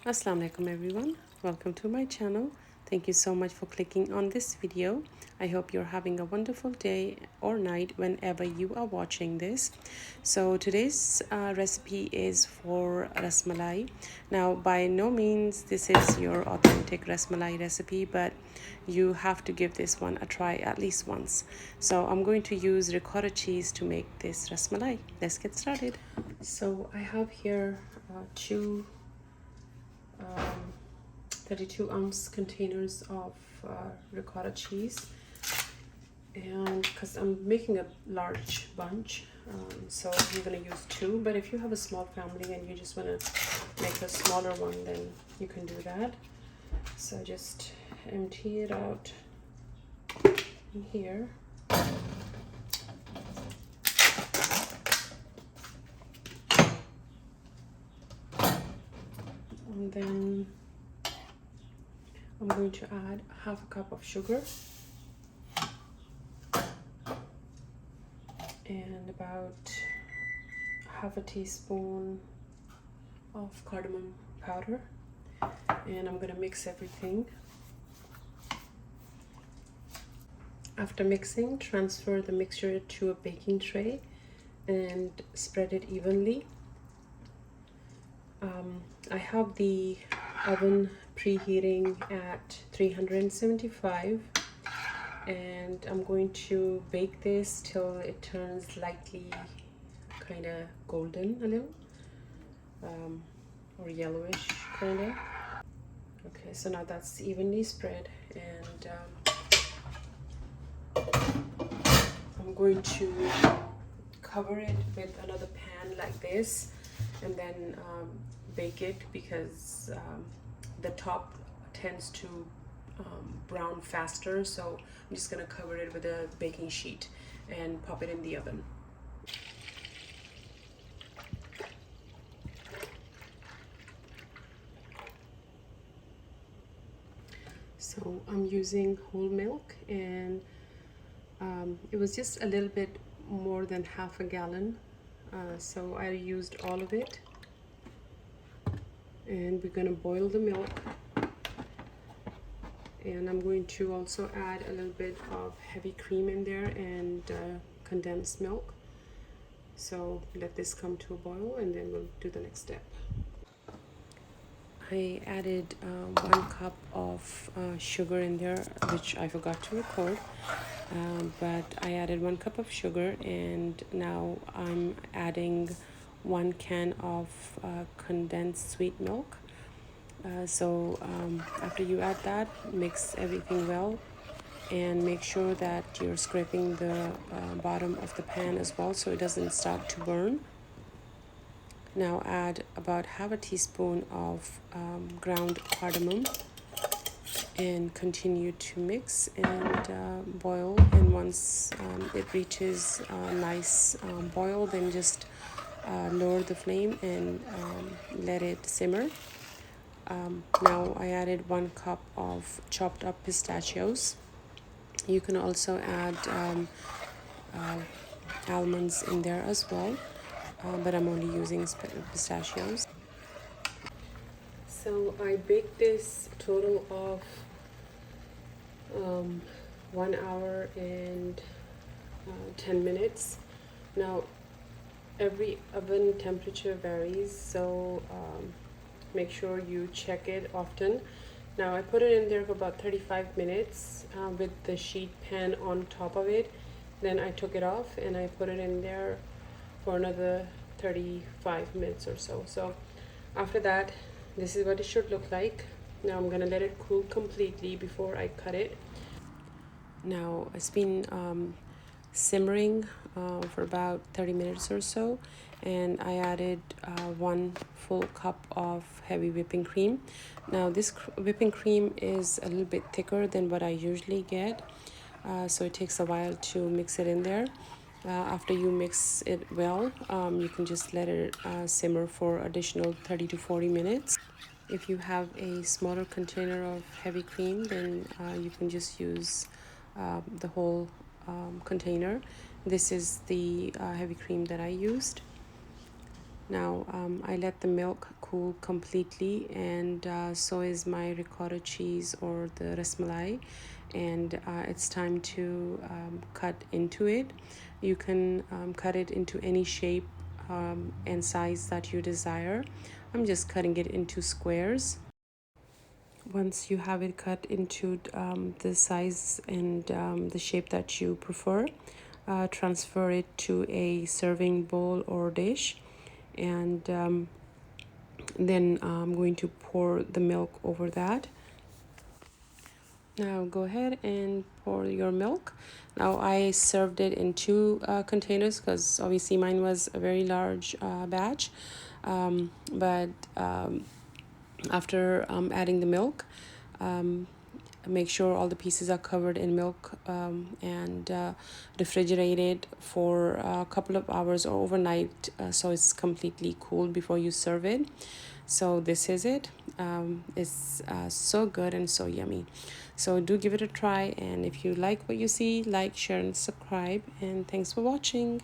Assalamu alaikum everyone, welcome to my channel. Thank you so much for clicking on this video. I hope you're having a wonderful day or night whenever you are watching this. So today's recipe is for Rasmalai. Now by no means this is your authentic Rasmalai recipe, but you have to give this one a try at least once. So I'm going to use ricotta cheese to make this Rasmalai. Let's get started. So I have here two 32-ounce containers of ricotta cheese, and because I'm making a large bunch, so I'm gonna use two, but if you have a small family and you just want to make a smaller one, then you can do that. So just empty it out in here. And then I'm going to add half a cup of sugar and about half a teaspoon of cardamom powder, and I'm gonna mix everything. After mixing, transfer the mixture to a baking tray and spread it evenly. I have the oven preheating at 375, and I'm going to bake this till it turns lightly kind of golden a little, or yellowish kind of. Okay, so now that's evenly spread, and I'm going to cover it with another pan like this, and then bake it, because the top tends to brown faster. So I'm just gonna cover it with a baking sheet and pop it in the oven. So I'm using whole milk, and it was just a little bit more than half a gallon, so I used all of it. And we're gonna boil the milk, and I'm going to also add a little bit of heavy cream in there and condensed milk. So let this come to a boil, and then we'll do the next step. I added 1 cup of sugar in there, which I forgot to record, but I added 1 cup of sugar, and now I'm adding 1 can of condensed sweet milk. So after you add that, mix everything well, and make sure that you're scraping the bottom of the pan as well, so it doesn't start to burn. Now add about half a teaspoon of ground cardamom, and continue to mix and boil. And once it reaches a nice boil, then just lower the flame and let it simmer. Now I added 1 cup of chopped up pistachios. You can also add almonds in there as well, but I'm only using pistachios. So I baked this total of 1 hour and 10 minutes. Now every oven temperature varies, so make sure you check it often. Now I put it in there for about 35 minutes with the sheet pan on top of it. Then I took it off and I put it in there for another 35 minutes or so. So after that, this is what it should look like. Now I'm gonna let it cool completely before I cut it. Now it's been simmering for about 30 minutes or so, and I added 1 full cup of heavy whipping cream. Now this whipping cream is a little bit thicker than what I usually get, so it takes a while to mix it in there. After you mix it well, you can just let it simmer for additional 30 to 40 minutes. If you have a smaller container of heavy cream, then you can just use the whole container. This is the heavy cream that I used. Now I let the milk cool completely, and so is my ricotta cheese or the rasmalai, and it's time to cut into it. You can cut it into any shape and size that you desire. I'm just cutting it into squares. Once you have it cut into the size and the shape that you prefer, transfer it to a serving bowl or dish, and then I'm going to pour the milk over that. Now go ahead and pour your milk. Now I served it in two containers because obviously mine was a very large batch, but after adding the milk, make sure all the pieces are covered in milk, and refrigerated for a couple of hours or overnight, so it's completely cool before you serve it. So this is it. It's so good and so yummy. So do give it a try, and if you like what you see, like, share, and subscribe, and thanks for watching.